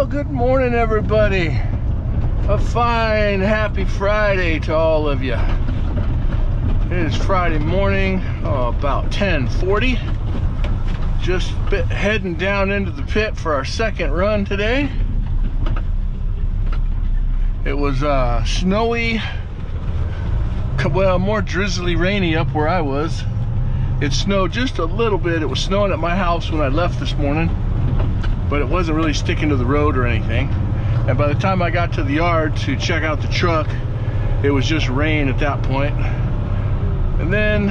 Well, good morning, everybody. A fine, happy Friday to all of you. It is Friday morning, about 10:40. Just heading down into the pit for our second run today. It was snowy, well, more drizzly, rainy up where I was. It snowed just a little bit. It was snowing at my house when I left this morning, but it wasn't really sticking to the road or anything. And by the time I got to the yard to check out the truck, it was just rain at that point. And then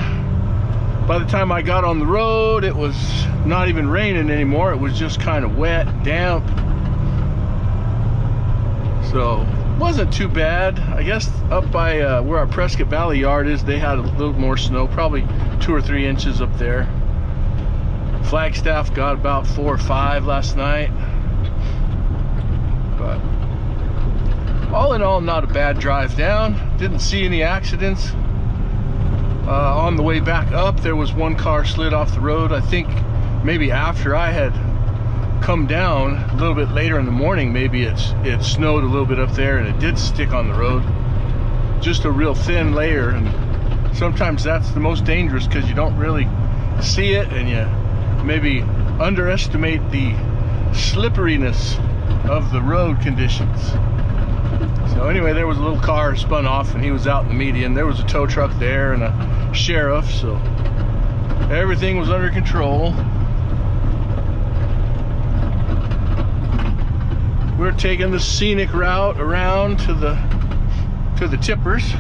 by the time I got on the road, it was not even raining anymore. It was just kind of wet, damp. So wasn't too bad. I guess up by where our Prescott Valley yard is, they had a little more snow, probably 2 or 3 inches up there. Flagstaff got about 4 or 5 last night. But all in all, not a bad drive down. Didn't see any accidents. On the way back up, there was one car slid off the road. I think maybe after I had come down a little bit later in the morning, maybe it snowed a little bit up there and it did stick on the road. Just a real thin layer, and sometimes that's the most dangerous because you don't really see it and you maybe underestimate the slipperiness of the road conditions. So anyway, there was a little car spun off and he was out in the median. There was a tow truck there and a sheriff, so everything was under control. We're taking the scenic route around to the tippers.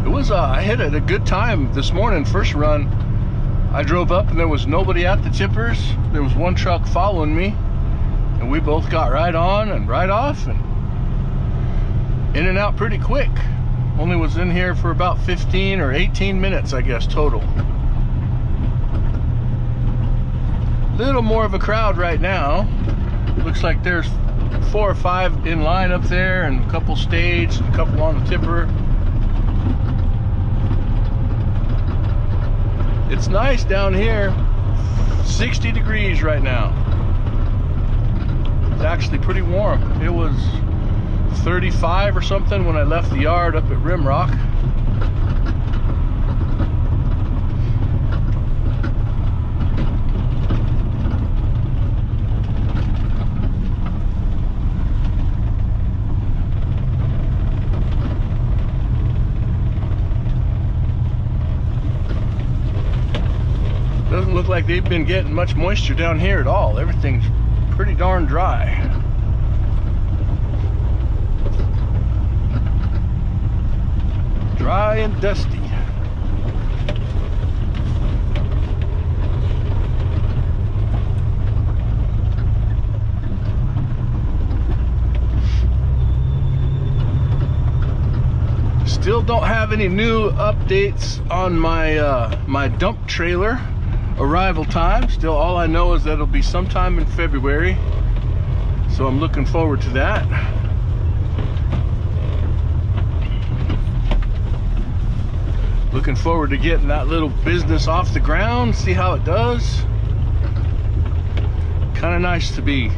It was I hit it a good time this morning. First run, I drove up and there was nobody at the tippers. There was one truck following me, and we both got right on and right off and in and out pretty quick. Only was in here for about 15 or 18 minutes, I guess, total. Little more of a crowd right now. Looks like there's 4 or 5 in line up there and a couple staged, a couple on the tipper. It's nice down here. 60 degrees right now. It's actually pretty warm. It was 35 or something when I left the yard up at Rimrock. Doesn't look like they've been getting much moisture down here at all. Everything's pretty darn dry. Dry and dusty. Still don't have any new updates on my my dump trailer arrival time. Still, all I know is that it'll be sometime in February, so I'm looking forward to that. Looking forward to getting that little business off the ground, see how it does. Kind of nice to be,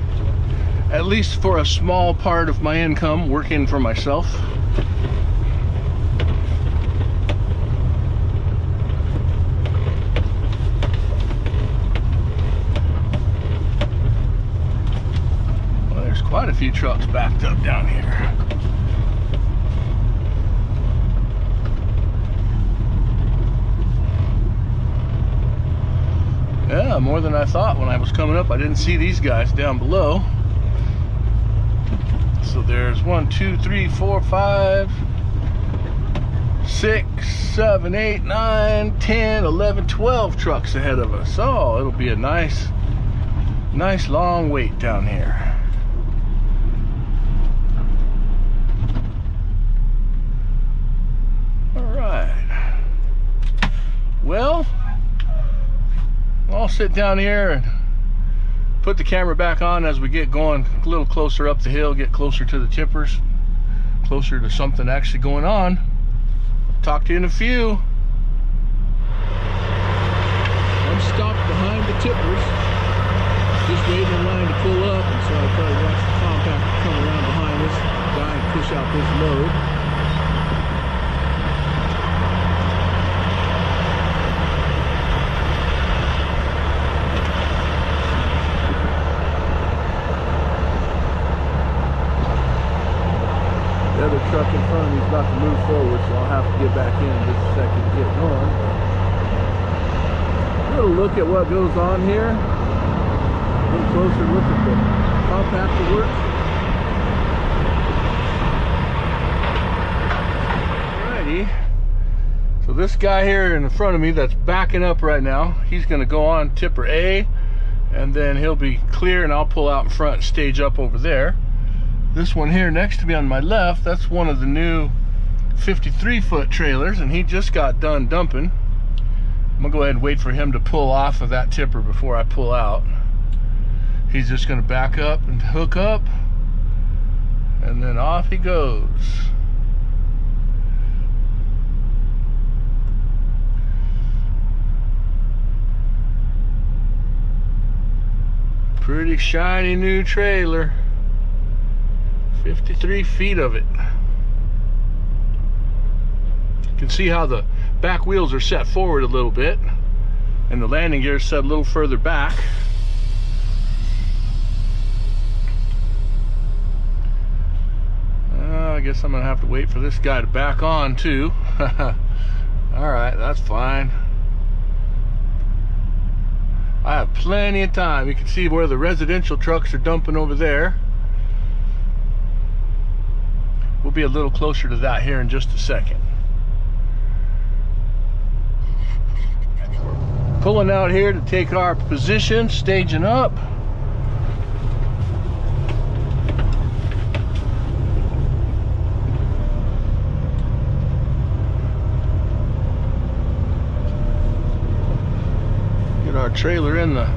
at least for a small part of my income, working for myself. Quite a few trucks backed up down here. Yeah, more than I thought when I was coming up. I didn't see these guys down below. So there's 1, 2, 3, 4, 5, 6, 7, 8, 9, 10, 11, 12 trucks ahead of us. Oh, it'll be a nice long wait down here. Well, I'll sit down here and put the camera back on as we get going a little closer up the hill, get closer to the tippers, closer to something actually going on. Talk to you in a few. I'm stopped behind the tippers. Just waiting in line to pull up, and so I thought I'd watch the compactor come around behind this guy and push out this load. The other truck in front of me is about to move forward, so I'll have to get back in just a second to get going. A little look at what goes on here. A little closer look at the compactor works. Alrighty. So this guy here in front of me that's backing up right now, he's going to go on tipper A, and then he'll be clear and I'll pull out in front and stage up over there. This one here next to me on my left, that's one of the new 53-foot trailers, and he just got done dumping. I'm gonna go ahead and wait for him to pull off of that tipper before I pull out. He's just gonna back up and hook up, and then off he goes. Pretty shiny new trailer. 53 feet of it. You can see how the back wheels are set forward a little bit, and the landing gear is set a little further back. I guess I'm gonna have to wait for this guy to back on too. Alright, that's fine. I have plenty of time. You can see where the residential trucks are dumping over there. We'll be a little closer to that here in just a second. Pulling out here to take our position, staging up. Get our trailer in the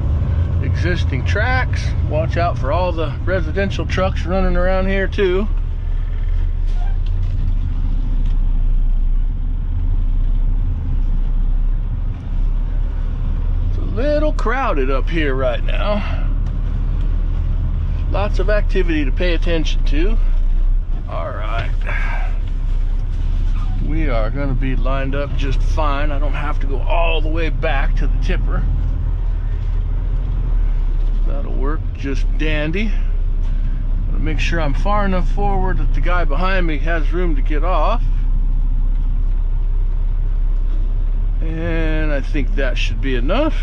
existing tracks. Watch out for all the residential trucks running around here too. Little crowded up here right now. Lots of activity to pay attention to. Alright. We are going to be lined up just fine. I don't have to go all the way back to the tipper. That'll work just dandy. I'm going to make sure I'm far enough forward that the guy behind me has room to get off. And I think that should be enough.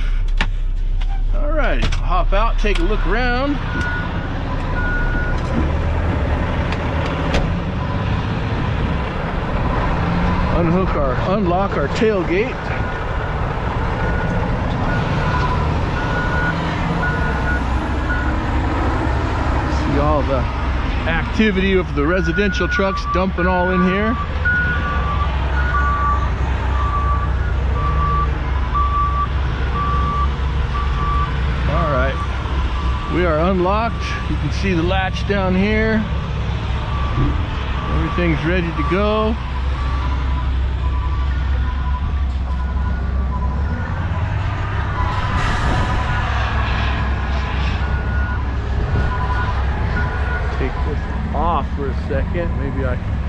Alright, hop out, take a look around. Unlock our tailgate. See all the activity of the residential trucks dumping all in here. We are unlocked. You can see the latch down here. Everything's ready to go. Take this off for a second. Maybe I can.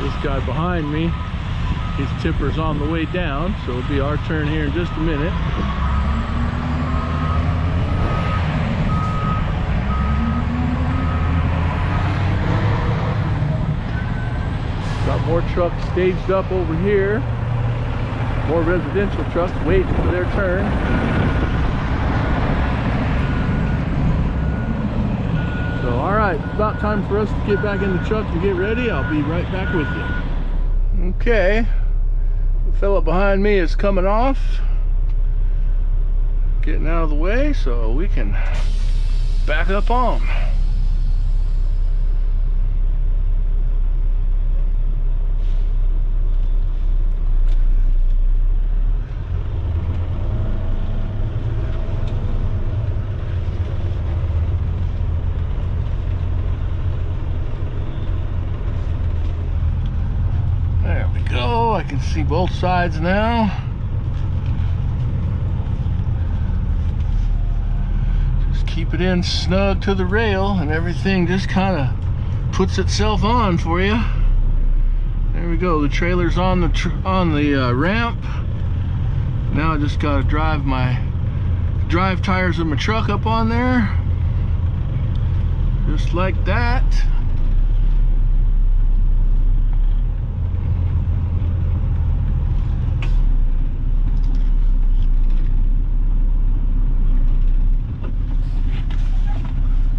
This guy behind me, his tipper's on the way down, so it'll be our turn here in just a minute. Got more trucks staged up over here. More residential trucks waiting for their turn. So, alright, it's about time for us to get back in the truck and get ready. I'll be right back with you. Okay. The fella behind me is coming off. Getting out of the way so we can back up on. I can see both sides now. Just keep it in snug to the rail and everything just kind of puts itself on for you. There we go. The trailer's on the ramp. Now I just got to drive my tires of my truck up on there. Just like that.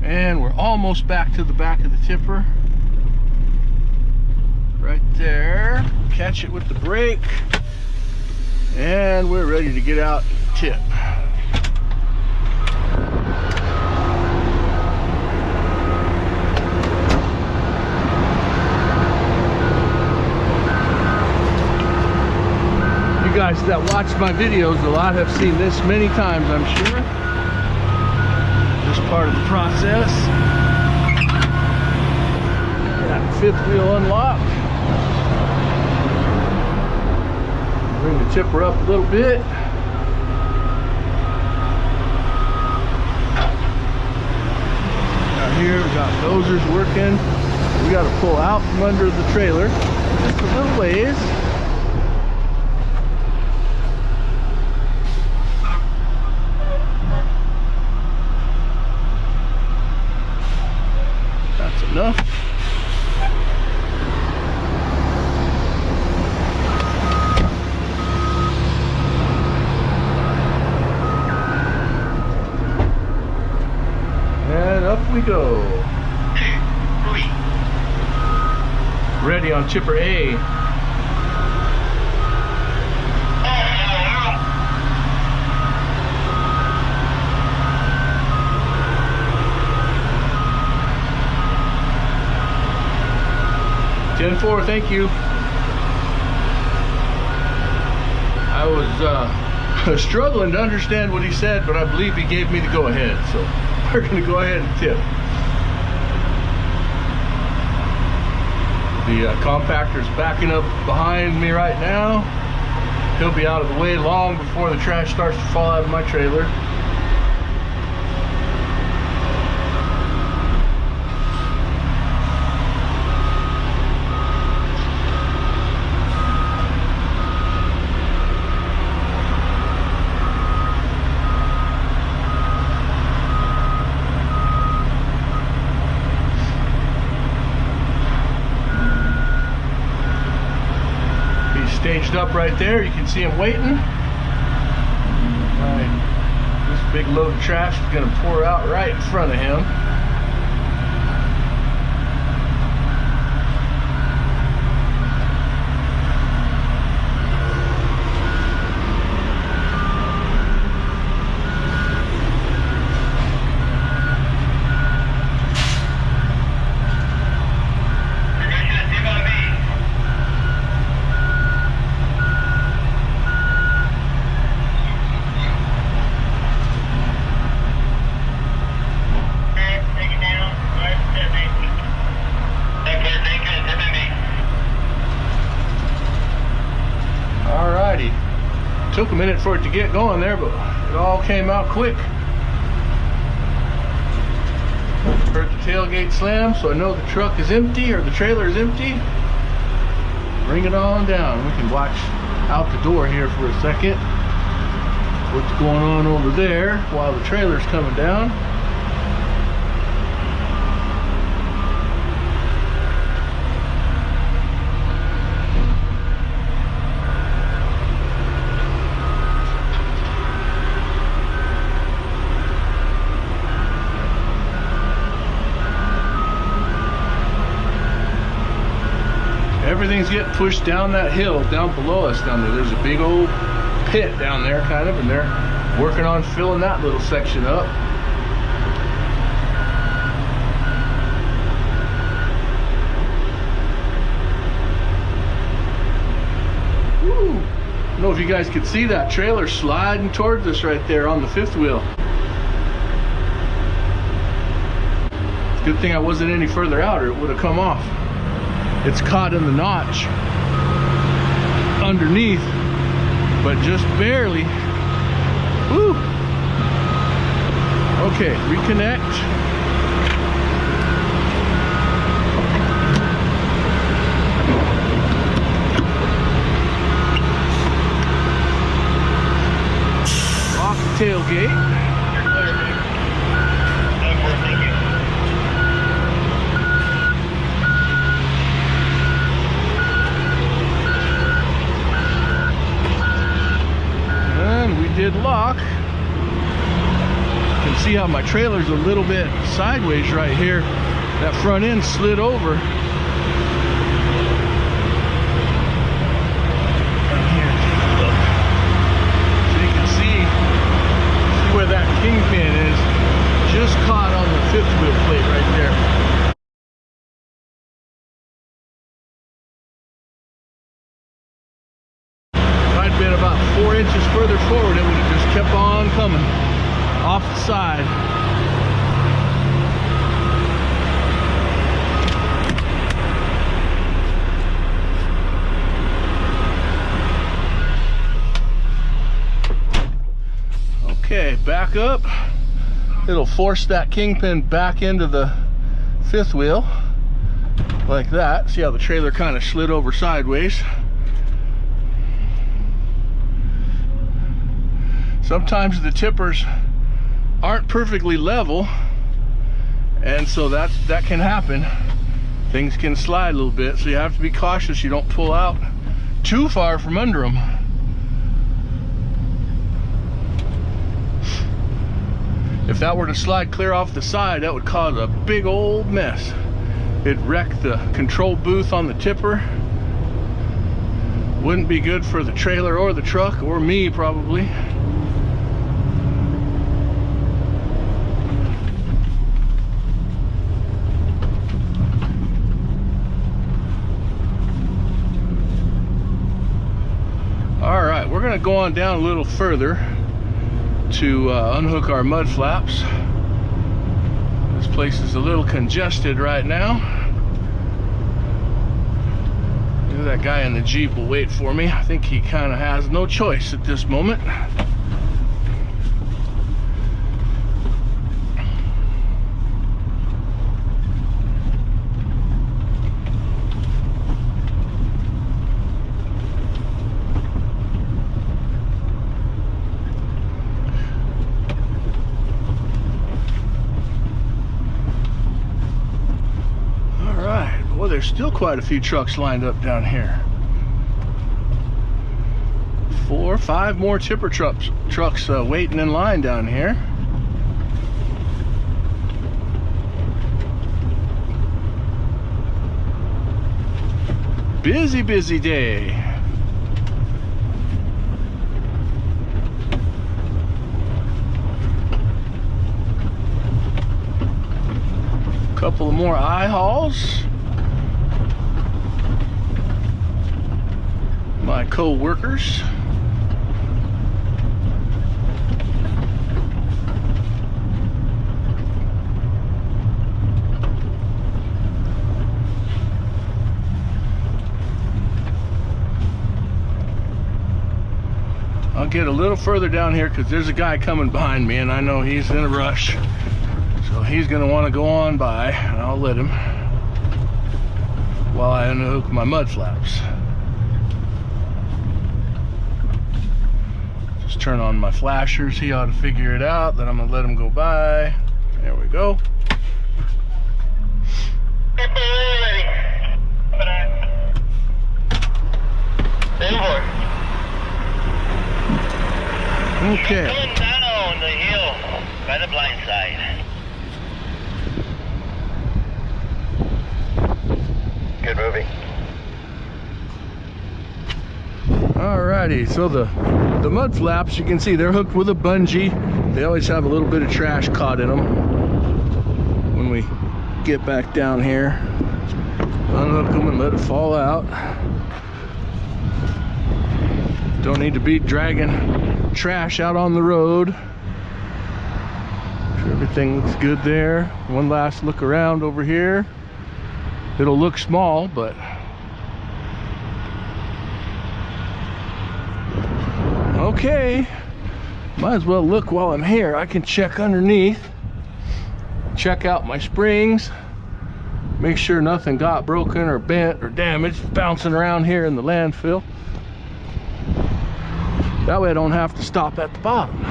And we're almost back to the back of the tipper. Right there. Catch it with the brake. And we're ready to get out and tip. You guys that watch my videos a lot have seen this many times, I'm sure. Just part of the process. Got the fifth wheel unlocked. Bring the tipper up a little bit. Out here we got dozers working. We got to pull out from under the trailer just a little ways. That's enough. And up we go. 2, 3. Ready on chipper A. Ten-4, thank you. I was struggling to understand what he said, but I believe he gave me the go-ahead, so we're going to go ahead and tip. The compactor's backing up behind me right now. He'll be out of the way long before the trash starts to fall out of my trailer. Staged up right there, you can see him waiting. Right. This big load of trash is going to pour out right in front of him. Took a minute for it to get going there, but it all came out quick. Heard the tailgate slam, so I know the truck is empty, or the trailer is empty. Bring it on down. We can watch out the door here for a second. What's going on over there while the trailer's coming down. Everything's getting pushed down that hill down below us down there. There's a big old pit down there kind of, and they're working on filling that little section up. Woo. I don't know if you guys could see that trailer sliding towards us right there on the fifth wheel. It's a good thing I wasn't any further out or it would have come off. It's caught in the notch. underneath, but just barely. Woo! Okay, reconnect. Off the tailgate. Did lock. You can see how my trailer's a little bit sideways right here. That front end slid over. And here, look. So you can see where that kingpin is. Just caught on the fifth wheel plate right there. Been about 4 inches further forward, it would have just kept on coming off the side. Okay, back up. It'll force that kingpin back into the fifth wheel like that. See how the trailer kind of slid over sideways. Sometimes the tippers aren't perfectly level, and so that can happen. Things can slide a little bit, so you have to be cautious you don't pull out too far from under them. If that were to slide clear off the side, that would cause a big old mess. It'd wreck the control booth on the tipper. Wouldn't be good for the trailer or the truck, or me probably. Alright, we're going to go on down a little further to unhook our mud flaps. This place is a little congested right now. Maybe that guy in the Jeep will wait for me. I think he kind of has no choice at this moment. Well, there's still quite a few trucks lined up down here. 4 or 5 more tipper trucks waiting in line down here. Busy, busy day. Couple of more eye hauls. My co-workers. I'll get a little further down here because there's a guy coming behind me and I know he's in a rush. So he's going to want to go on by, and I'll let him while I unhook my mud flaps. Just turn on my flashers. He ought to figure it out. Then I'm going to let him go by. There we go. Okay. Coming down on the hill by the blind side. Good moving. Alrighty, so the mud flaps, you can see they're hooked with a bungee. They always have a little bit of trash caught in them. When we get back down here, unhook them and let it fall out. Don't need to be dragging trash out on the road. Sure everything looks good there. One last look around over here. It'll look small, but Okay, might as well look while I'm here. I can check underneath, check out my springs, make sure nothing got broken or bent or damaged bouncing around here in the landfill. That way I don't have to stop at the bottom.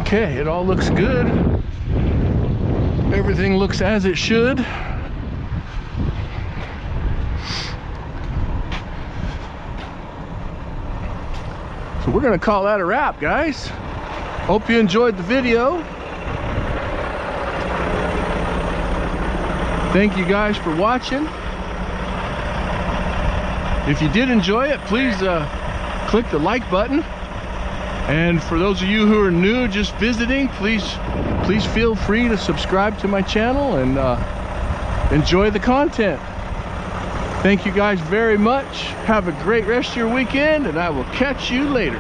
Okay, it all looks good. Everything looks as it should. So we're gonna call that a wrap, guys. Hope you enjoyed the video. Thank you guys for watching. If you did enjoy it, please click the like button. And for those of you who are new, just visiting, please feel free to subscribe to my channel and enjoy the content. Thank you guys very much. Have a great rest of your weekend, and I will catch you later.